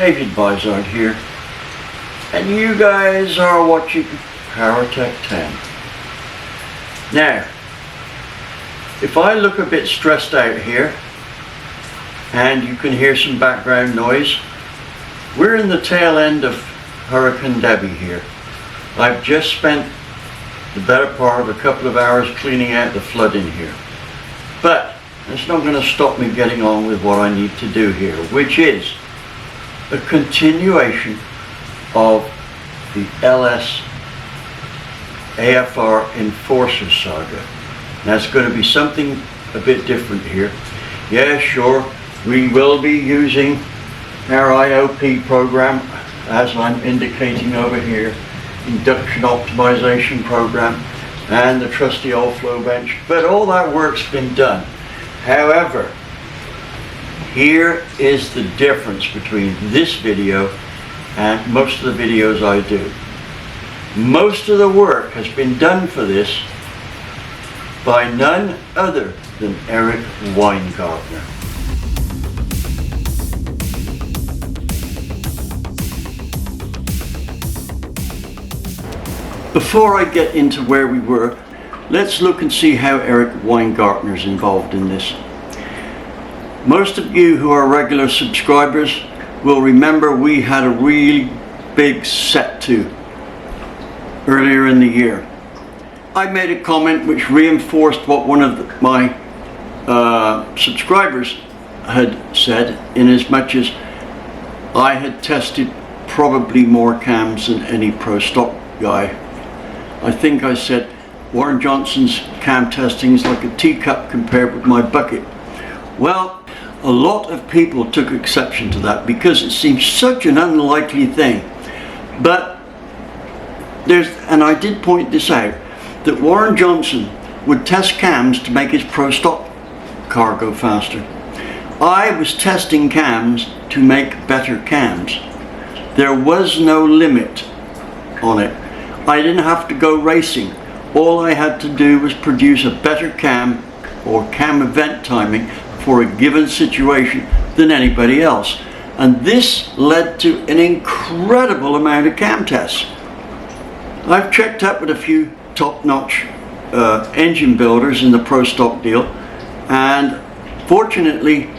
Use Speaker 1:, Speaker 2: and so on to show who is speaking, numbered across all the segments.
Speaker 1: David Vs here, and you guys are watching PowerTec 10. Now, if I look a bit stressed out here, and you can hear some background noise, we're in the tail end of Hurricane Debbie here. I've just spent the better part of a couple of hours cleaning out the flooding here. But it's not going to stop me getting on with what I need to do here, which is a continuation of the LS AFR Enforcer saga. Now it's going to be something a bit different here. Yeah, sure, we will be using our IOP program, as I'm indicating over here, induction optimization program, and the trusty old flow bench, but all that work's been done. However, here is the difference between this video and most of the videos I do. Most of the work has been done for this by none other than Eric Weingartner. Before I get into where we were, let's look and see how Eric Weingartner is involved in this. Most of you who are regular subscribers will remember we had a really big set to earlier in the year. I made a comment which reinforced what one of my subscribers had said, in as much as I had tested probably more cams than any pro stock guy. I think I said Warren Johnson's cam testing is like a teacup compared with my bucket. Well, a lot of people took exception to that because it seems such an unlikely thing. But and I did point this out, that Warren Johnson would test cams to make his pro stock car go faster. I was testing cams to make better cams. There was no limit on it. I didn't have to go racing. All I had to do was produce a better cam or cam event timing for a given situation than anybody else. And this led to an incredible amount of cam tests. I've checked up with a few top-notch engine builders in the pro stock deal, and fortunately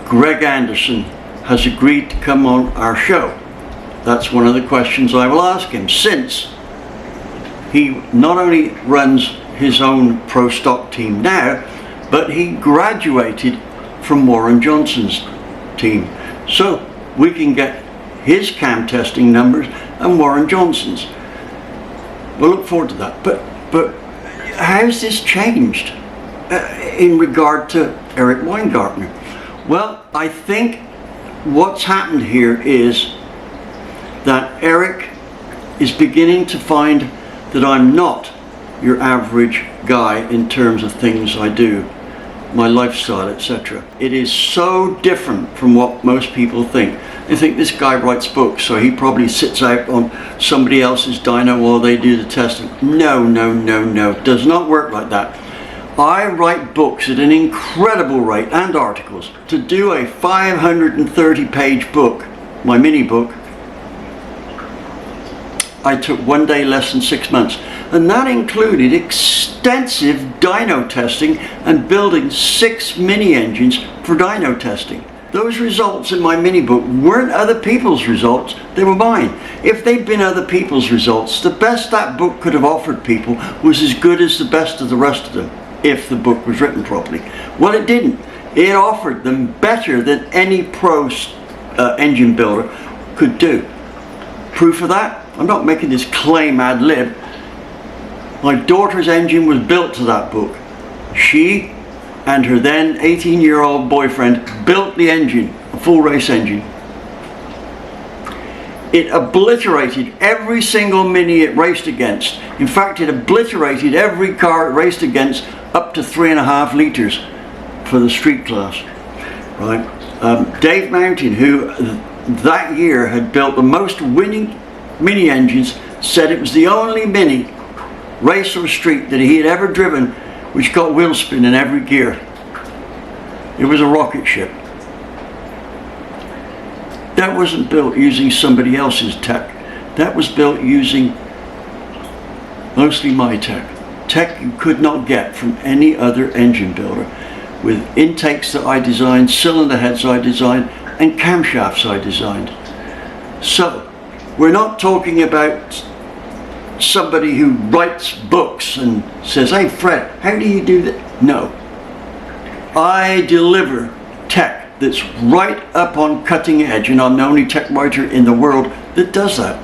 Speaker 1: Greg Anderson has agreed to come on our show. That's one of the questions I will ask him, since he not only runs his own pro stock team now, but he graduated from Warren Johnson's team. So we can get his cam testing numbers and Warren Johnson's. We'll look forward to that. But how's this changed in regard to Eric Weingartner? Well, I think what's happened here is that Eric is beginning to find that I'm not your average guy in terms of things I do, my lifestyle, etc. It is so different from what most people think. They think this guy writes books, so he probably sits out on somebody else's dyno while they do the testing. No, no, no, no. It does not work like that. I write books at an incredible rate, and articles. To do a 530-page book, my mini book, I took 1 day less than 6 months, and that included extensive dyno testing and building 6 mini engines for dyno testing. Those results in my mini book weren't other people's results, they were mine. If they'd been other people's results, the best that book could have offered people was as good as the best of the rest of them, if the book was written properly. Well, it didn't. It offered them better than any pro engine builder could do. Proof of that? I'm not making this claim ad lib. My daughter's engine was built to that book. She and her then 18-year-old boyfriend built the engine, a full race engine. It obliterated every single mini it raced against. In fact, it obliterated every car it raced against up to 3.5 litres for the street class. Right? Dave Mountain, who that year had built the most winning mini engines, said it was the only mini, race or street, that he had ever driven which got wheel spin in every gear. It was a rocket ship. that wasn't built using somebody else's tech. That was built using mostly my tech you could not get from any other engine builder, with intakes that I designed, cylinder heads I designed, and camshafts I designed. So we're not talking about somebody who writes books and says, hey Fred, how do you do that? No, I deliver tech that's right up on cutting edge, and I'm the only tech writer in the world that does that,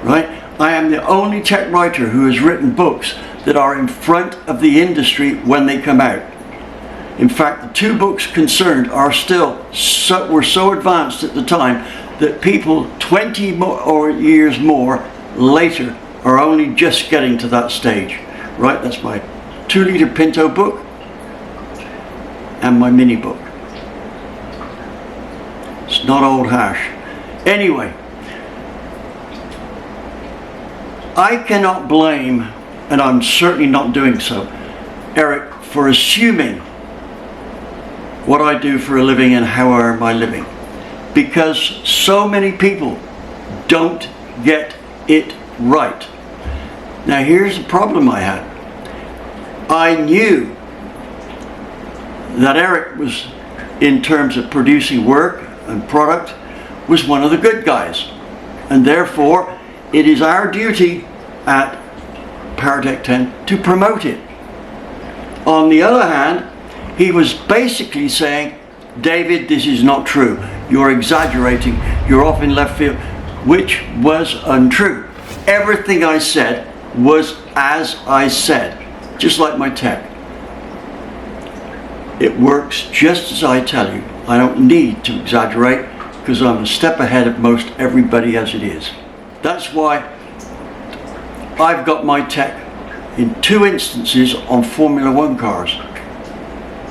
Speaker 1: right? I am the only tech writer who has written books that are in front of the industry when they come out. In fact, the 2 books concerned are were so advanced at the time that people 20 years more later are only just getting to that stage, right? That's my 2-liter Pinto book and my mini book. It's not old hash. Anyway, I cannot blame, and I'm certainly not doing so, Eric for assuming what I do for a living and how I earn my living, because so many people don't get it right. Now here's the problem I had. I knew that Eric was, in terms of producing work and product, was one of the good guys, and therefore it is our duty at PowerTec 10 to promote it. On the other hand, he was basically saying, David, this is not true. You're exaggerating. You're off in left field, which was untrue. Everything I said was as I said, just like my tech. It works just as I tell you. I don't need to exaggerate because I'm a step ahead of most everybody as it is. That's why I've got my tech in 2 instances on Formula 1 cars,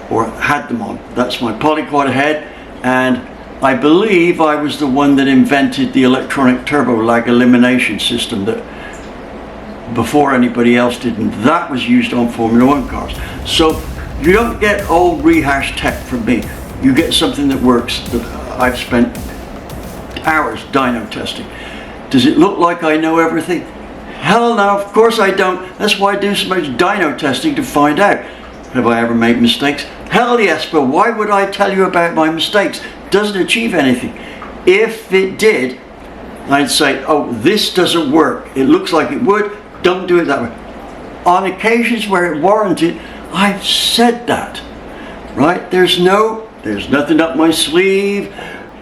Speaker 1: or had them on. That's my polyquad head, and I believe I was the one that invented the electronic turbo lag elimination system that before anybody else did, and that was used on Formula 1 cars. So you don't get old rehashed tech from me. You get something that works, that I've spent hours dyno testing. Does it look like I know everything? Hell no, of course I don't. That's why I do so much dyno testing, to find out. Have I ever made mistakes? Hell yes, but why would I tell you about my mistakes? Doesn't achieve anything. If it did, I'd say, oh, this doesn't work. It looks like it would, don't do it that way. On occasions where it warranted, I've said that, right? There's nothing up my sleeve.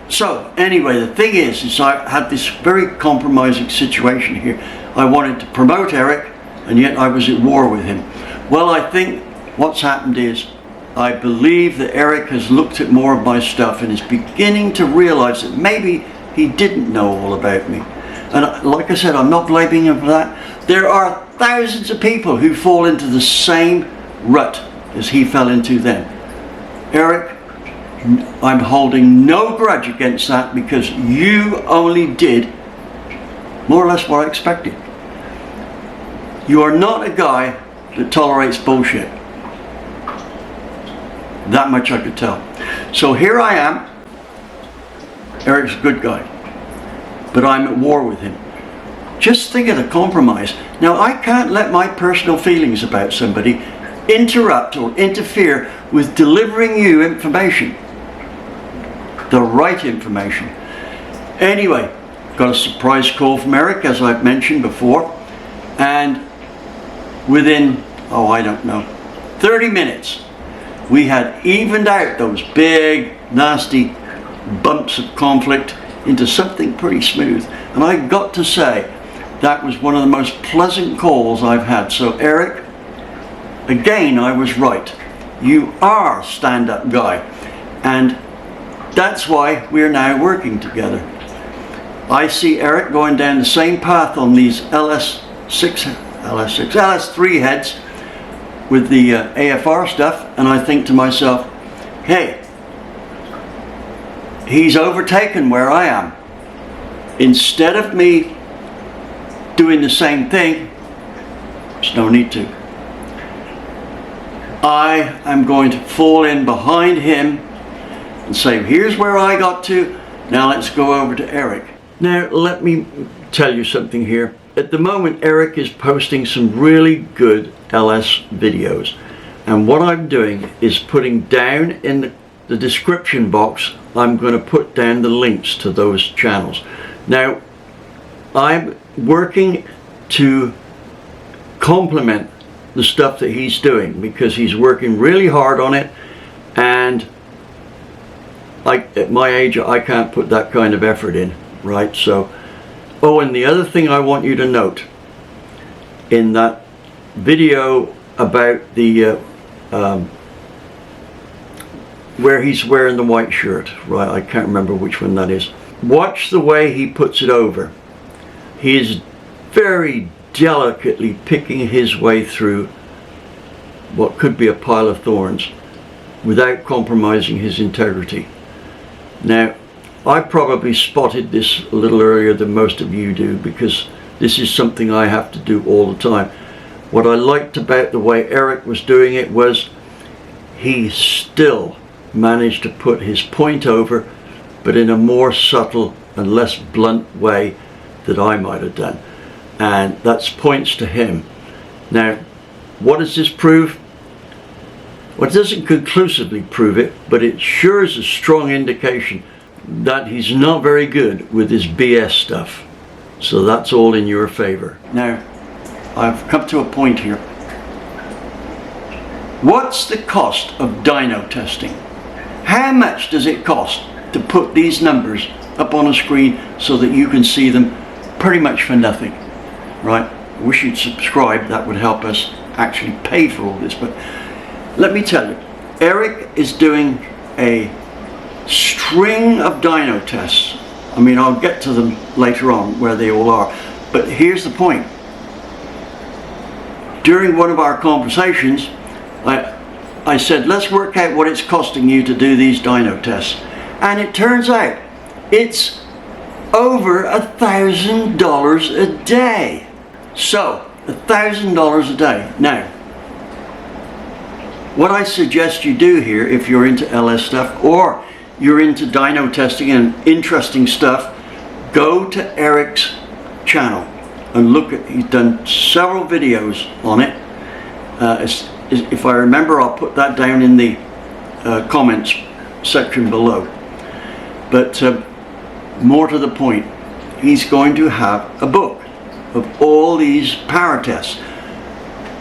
Speaker 1: So anyway, the thing is I had this very compromising situation here. I wanted to promote Eric, and yet I was at war with him. Well, I think what's happened is, I believe that Eric has looked at more of my stuff and is beginning to realize that maybe he didn't know all about me. And like I said, I'm not blaming him for that. There are thousands of people who fall into the same rut as he fell into then. Eric, I'm holding no grudge against that, because you only did more or less what I expected. You are not a guy that tolerates bullshit. That much I could tell. So here I am. Eric's a good guy, but I'm at war with him. Just think of the compromise. Now, I can't let my personal feelings about somebody interrupt or interfere with delivering you information, the right information. Anyway, got a surprise call from Eric, as I've mentioned before, and within, I don't know, 30 minutes, we had evened out those big, nasty bumps of conflict into something pretty smooth. And I got to say, that was one of the most pleasant calls I've had. So Eric, again, I was right. You are a stand-up guy. And that's why we're now working together. I see Eric going down the same path on these LS3 heads with the AFR stuff, and I think to myself, hey, he's overtaken where I am. Instead of me doing the same thing, there's no need to. I am going to fall in behind him and say, here's where I got to, Now let's go over to Eric. Now let me tell you something here. At the moment, Eric is posting some really good LS videos. And what I'm doing is putting down in the description box, I'm going to put down the links to those channels. Now, I'm working to complement the stuff that he's doing because he's working really hard on it, and at my age I can't put that kind of effort in, right? So, oh, and the other thing I want you to note in that video about the where he's wearing the white shirt, right, I can't remember which one that is. Watch the way he puts it over. He is very delicately picking his way through what could be a pile of thorns without compromising his integrity. Now, I probably spotted this a little earlier than most of you do because this is something I have to do all the time. What I liked about the way Eric was doing it was he still managed to put his point over, but in a more subtle and less blunt way that I might have done. And that's points to him. Now, what does this prove? Well, it doesn't conclusively prove it, but it sure is a strong indication that he's not very good with his BS stuff. So that's all in your favor. Now, I've come to a point here. What's the cost of dyno testing? How much does it cost to put these numbers up on a screen so that you can see them pretty much for nothing, right? I wish you'd subscribe, that would help us actually pay for all this. But let me tell you, Eric is doing a string of dyno tests. I mean, I'll get to them later on where they all are, but here's the point. During one of our conversations, I said, let's work out what it's costing you to do these dyno tests. And it turns out it's over $1,000 a day. So, $1,000 a day. Now, what I suggest you do here, if you're into LS stuff or you're into dyno testing and interesting stuff, go to Eric's channel and look at, he's done several videos on it. If I remember, I'll put that down in the comments section below. But more to the point, he's going to have a book of all these power tests.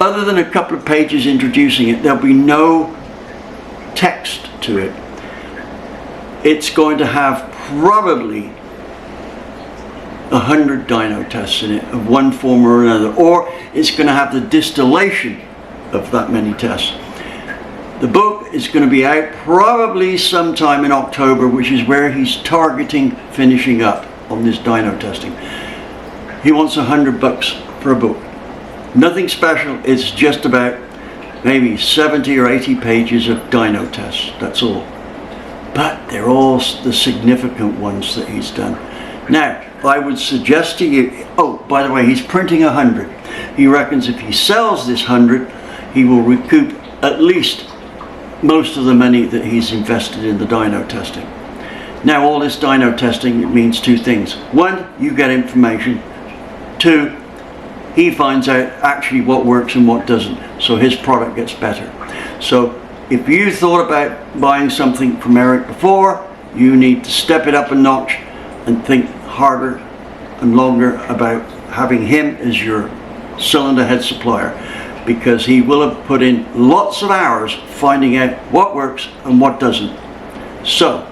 Speaker 1: Other than a couple of pages introducing it, there'll be no text to it. It's going to have probably 100 dyno tests in it of one form or another, or it's going to have the distillation of that many tests. The book is going to be out probably sometime in October, which is where he's targeting finishing up on this dyno testing. He wants $100 for a book. Nothing special, it's just about maybe 70 or 80 pages of dyno tests, that's all. But they're all the significant ones that he's done. Now, I would suggest to you, oh, by the way, he's printing 100. He reckons if he sells this 100, he will recoup at least most of the money that he's invested in the dyno testing. Now, all this dyno testing, it means two things. One, you get information. Two, he finds out actually what works and what doesn't, so his product gets better. So if you thought about buying something from Eric before, you need to step it up a notch and think harder and longer about having him as your cylinder head supplier, because he will have put in lots of hours finding out what works and what doesn't. So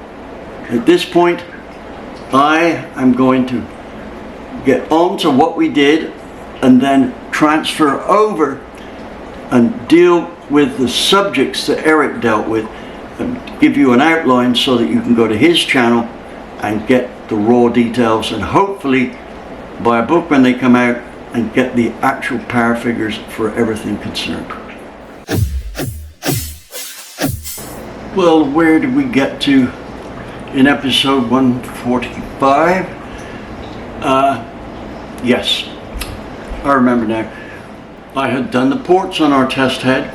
Speaker 1: at this point, I am going to get on to what we did and then transfer over and deal with the subjects that Eric dealt with and give you an outline so that you can go to his channel and get the raw details and hopefully buy a book when they come out and get the actual power figures for everything concerned. Well, where did we get to in episode 145? Yes, I remember now. I had done the ports on our test head,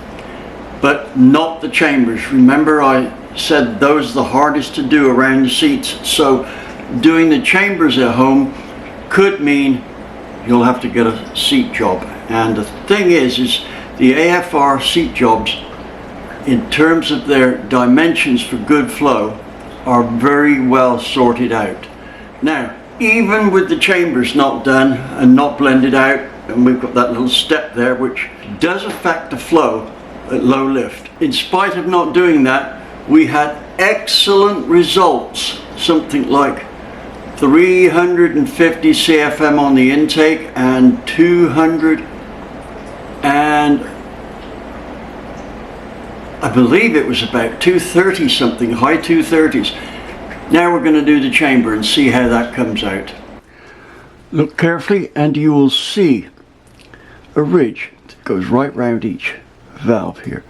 Speaker 1: but not the chambers. Remember, I said those are the hardest to do around the seats. So doing the chambers at home could mean you'll have to get a seat job. And the thing is the AFR seat jobs, in terms of their dimensions for good flow, are very well sorted out. Now, even with the chambers not done and not blended out, and we've got that little step there which does affect the flow at low lift, in spite of not doing that, we had excellent results, something like 350 CFM on the intake and 200 and I believe it was about 230 something, high 230s. Now we're going to do the chamber and see how that comes out. Look carefully and you will see a ridge that goes right round each valve here.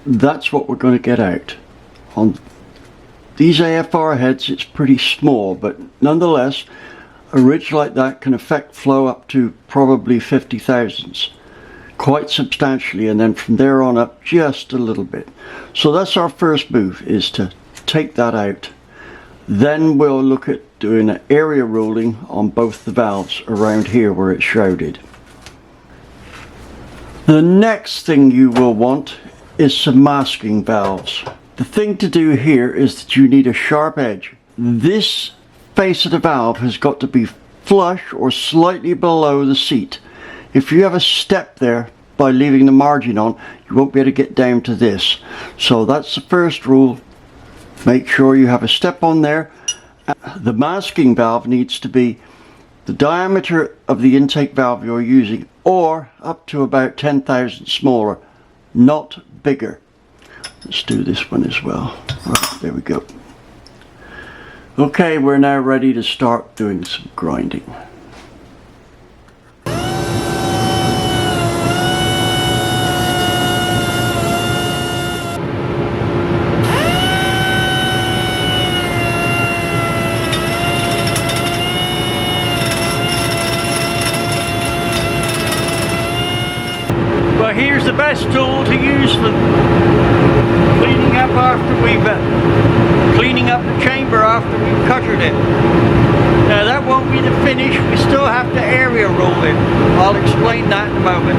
Speaker 1: That's what we're going to get out. On these AFR heads it's pretty small, but nonetheless a ridge like that can affect flow up to probably 50 thousandths. Quite substantially, and then from there on up just a little bit. So that's our first move, is to take that out. Then we'll look at doing an area ruling on both the valves around here where it's shrouded. The next thing you will want is some masking valves. The thing to do here is that you need a sharp edge. This face of the valve has got to be flush or slightly below the seat. If you have a step there by leaving the margin on, you won't be able to get down to this. So that's the first rule. Make sure you have a step on there. The masking valve needs to be the diameter of the intake valve you're using, or up to about 10 thousandths smaller, not bigger. Let's do this one as well. Right, there we go. Okay, we're now ready to start doing some grinding. Here's the best tool to use for cleaning up after cleaning up the chamber after we've cuttered it. Now that won't be the finish, we still have to area roll it. I'll explain that in a moment.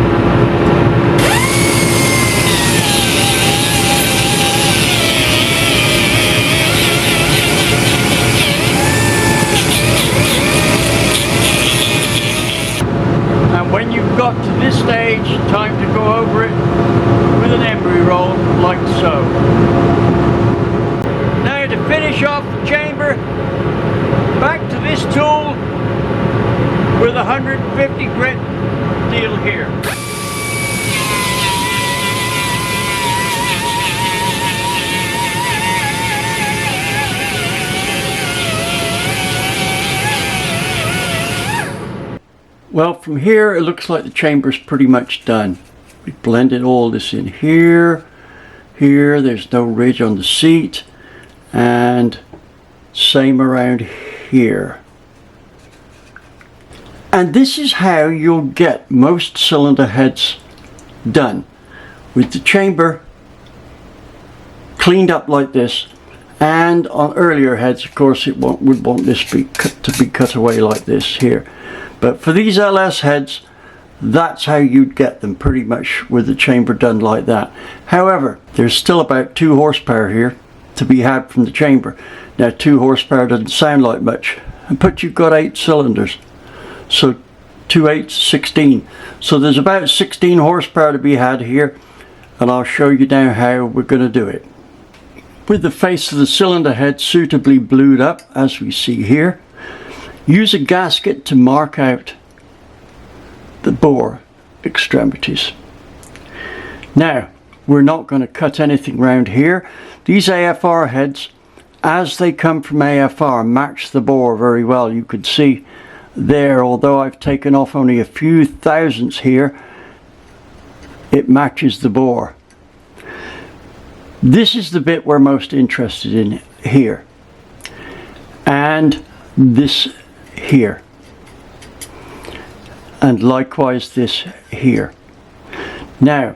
Speaker 1: When you've got to this stage, time to go over it with an emery roll, like so. Now to finish off the chamber, back to this tool with a 150 grit deal here. Well, from here it looks like the chamber's pretty much done. We blended all this in here, there's no ridge on the seat, and same around here. And this is how you'll get most cylinder heads done, with the chamber cleaned up like this. And on earlier heads, of course, would want this to be cut away like this here. But for these LS heads, that's how you'd get them, pretty much with the chamber done like that. However, there's still about 2 horsepower here to be had from the chamber. Now 2 horsepower doesn't sound like much, but you've got 8 cylinders. So 2 8 16. So there's about 16 horsepower to be had here, and I'll show you now how we're going to do it. With the face of the cylinder head suitably blued up, as we see here, use a gasket to mark out the bore extremities. Now, we're not going to cut anything round here. These AFR heads, as they come from AFR, match the bore very well. You can see there, although I've taken off only a few thousandths here, it matches the bore. This is the bit we're most interested in here, and this here, and likewise this here. Now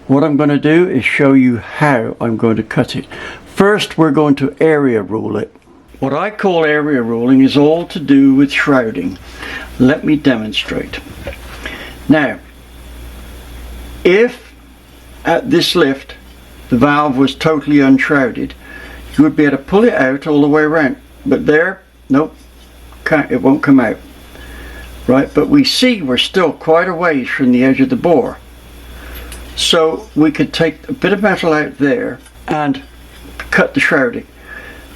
Speaker 1: what I'm going to do is show you how I'm going to cut it. First we're going to area rule it. What I call area ruling is all to do with shrouding. Let me demonstrate. Now, if at this lift the valve was totally unshrouded, you would be able to pull it out all the way around. But there, nope, can't, it won't come out. Right, but we see we're still quite a ways from the edge of the bore. So we could take a bit of metal out there and cut the shrouding.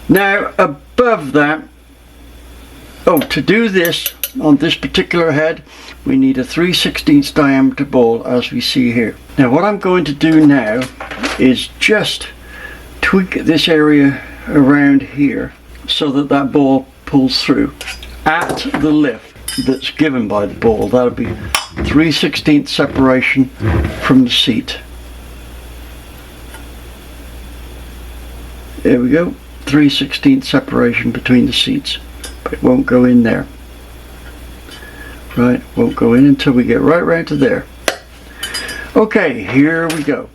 Speaker 1: Now above that, to do this on this particular head, we need a 3/16 diameter ball, as we see here. Now what I'm going to do now is just tweak this area around here so that that ball pulls through at the lift that's given by the ball. That'll be 3/16 separation from the seat. There we go, 3/16 separation between the seats, but it won't go in there. Right, won't go in until we get right round to there. Okay, here we go.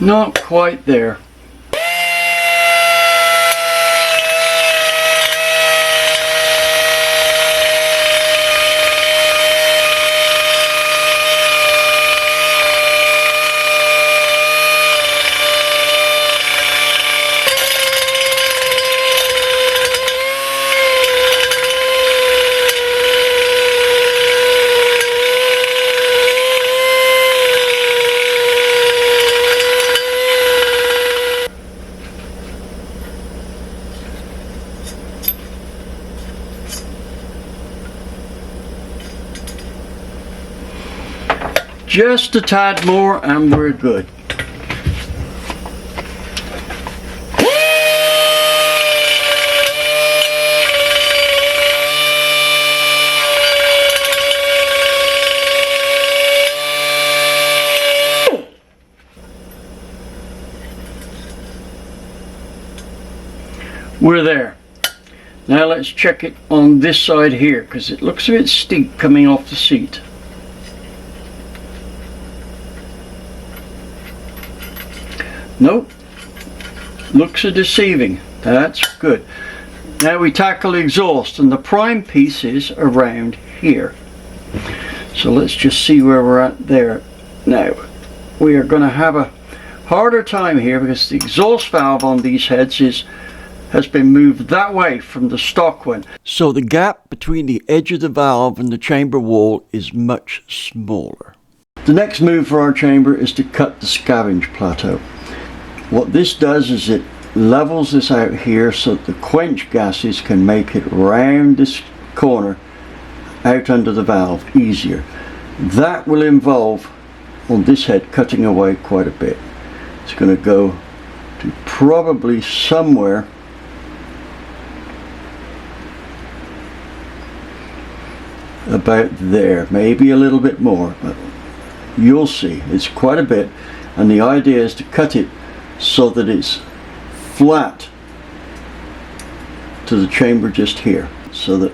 Speaker 1: Not quite there. Just a tad more and we're good. We're there. Now let's check it on this side here, because it looks a bit steep coming off the seat. Nope, looks are deceiving. That's good. Now we tackle the exhaust, and the prime piece is around here. So let's just see where we're at there. Now we are going to have a harder time here because the exhaust valve on these heads has been moved that way from the stock one. So the gap between the edge of the valve and the chamber wall is much smaller. The next move for our chamber is to cut the scavenge plateau. What this does is it levels this out here so that the quench gases can make it round this corner out under the valve easier. That will involve on this head cutting away quite a bit. It's going to go to probably somewhere about there, maybe a little bit more, but you'll see it's quite a bit, and the idea is to cut it so that it's flat to the chamber just here, so that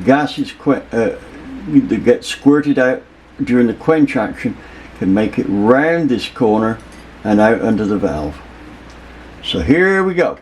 Speaker 1: gases that get squirted out during the quench action can make it round this corner and out under the valve. So here we go.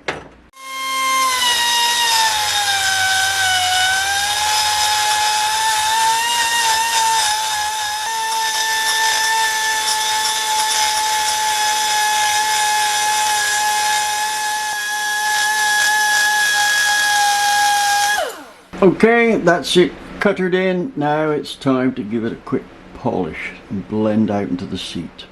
Speaker 1: Okay, that's it cuttered in. Now it's time to give it a quick polish and blend out into the seat.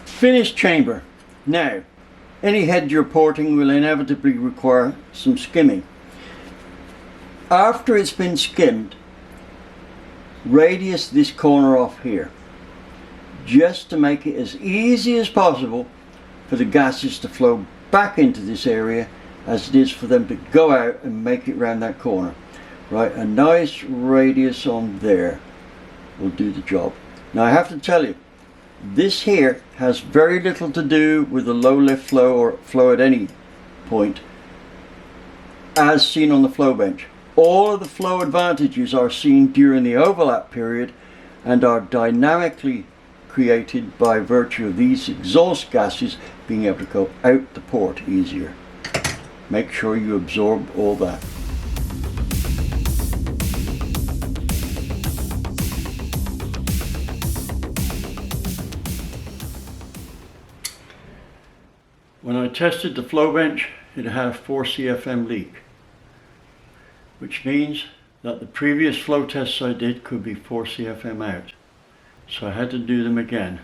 Speaker 1: Finished chamber. Now, Any head you're porting will inevitably require some skimming. After it's been skimmed, radius this corner off here, just to make it as easy as possible for the gases to flow back into this area as it is for them to go out and make it round that corner. Right, a nice radius on there will do the job. Now I have to tell you, this here has very little to do with the low lift flow or flow at any point as seen on the flow bench. All of the flow advantages are seen during the overlap period and are dynamically created by virtue of these exhaust gases being able to go out the port easier. Make sure you absorb all that. When I tested the flow bench, it had a 4 CFM leak, which means that the previous flow tests I did could be 4 CFM out. So I had to do them again.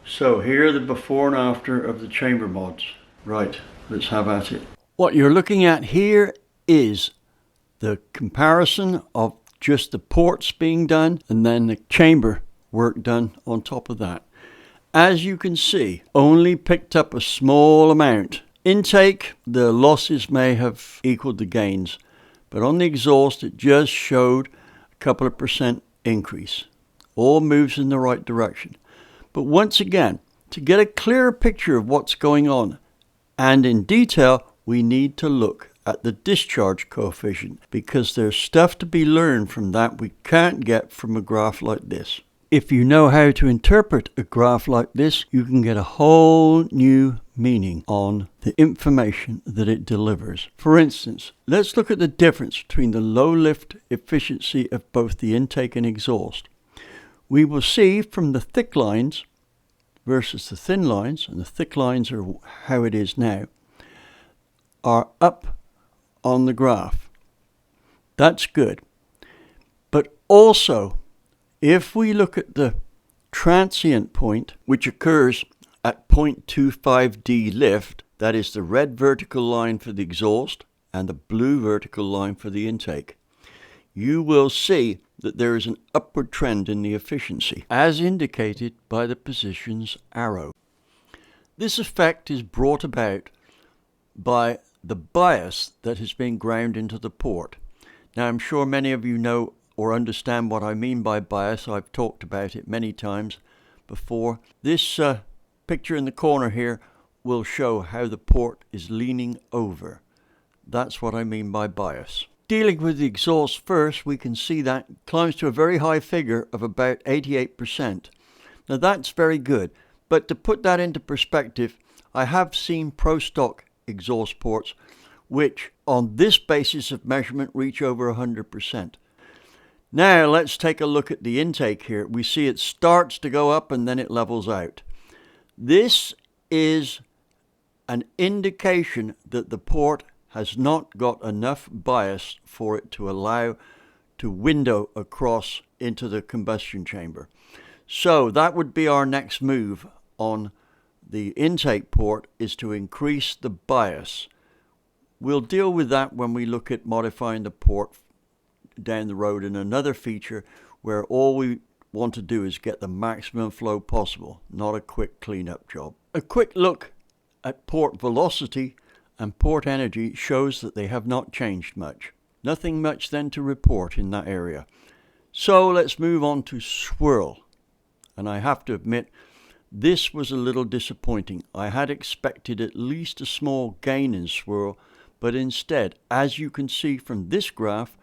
Speaker 1: So here are the before and after of the chamber mods. Right, let's have at it. What you're looking at here is the comparison of just the ports being done and then the chamber work done on top of that. As you can see, only picked up a small amount. Intake, the losses may have equaled the gains, but on the exhaust it just showed a couple of % increase. All moves in the right direction. But once again, to get a clearer picture of what's going on, and in detail, we need to look at the discharge coefficient, because there's stuff to be learned from that we can't get from a graph like this. If you know how to interpret a graph like this, you can get a whole new meaning on the information that it delivers. For instance, let's look at the difference between the low lift efficiency of both the intake and exhaust. We will see from the thick lines versus the thin lines, and the thick lines are how it is now, are up on the graph. That's good. But also, if we look at the transient point, which occurs at 0.25D lift, that is the red vertical line for the exhaust and the blue vertical line for the intake, you will see that there is an upward trend in the efficiency, as indicated by the positions arrow. This effect is brought about by the bias that has been ground into the port. Now, I'm sure many of you know or understand what I mean by bias. I've talked about it many times before. This picture in the corner here will show how the port is leaning over. That's what I mean by bias. Dealing with the exhaust first, we can see that climbs to a very high figure of about 88%. Now that's very good, but to put that into perspective, I have seen pro stock exhaust ports which on this basis of measurement reach over 100%. Now let's take a look at the intake here. We see it starts to go up and then it levels out. This is an indication that the port has not got enough bias for it to allow to window across into the combustion chamber. So that would be our next move on the intake port, is to increase the bias. We'll deal with that when we look at modifying the port down the road in another feature where all we want to do is get the maximum flow possible, not a quick cleanup job. A quick look at port velocity and port energy shows that they have not changed much. Nothing much then to report in that area. So let's move on to swirl. And I have to admit, this was a little disappointing. I had expected at least a small gain in swirl, but instead, as you can see from this graph,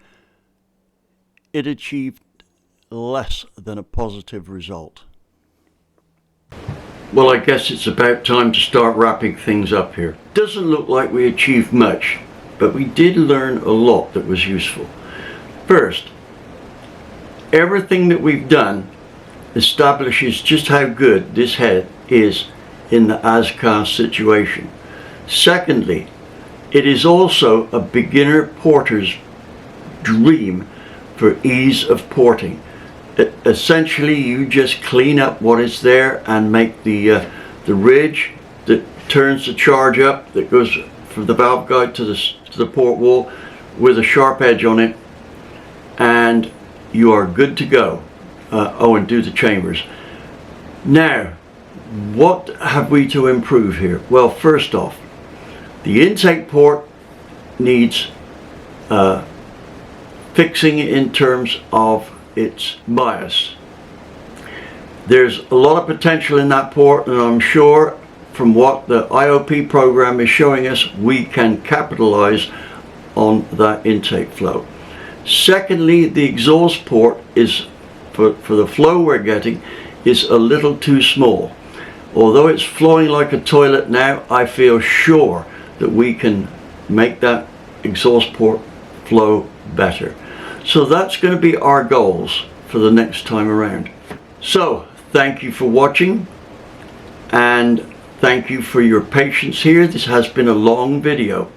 Speaker 1: it achieved less than a positive result. Well, I guess it's about time to start wrapping things up here. Doesn't look like we achieved much, but we did learn a lot that was useful. First, everything that we've done establishes just how good this head is in the as-cast situation. Secondly, it is also a beginner porter's dream for ease of porting. Essentially, you just clean up what is there and make the ridge that turns the charge up that goes from the valve guide to the port wall with a sharp edge on it, and you are good to go. And do the chambers. Now, what have we to improve here? Well, first off, the intake port needs fixing in terms of its bias. There's a lot of potential in that port, and I'm sure from what the IOP program is showing us, we can capitalize on that intake flow. Secondly, the exhaust port is, for the flow we're getting, is a little too small. Although it's flowing like a toilet now, I feel sure that we can make that exhaust port flow better. So that's going to be our goals for the next time around. So thank you for watching, and thank you for your patience here. This has been a long video.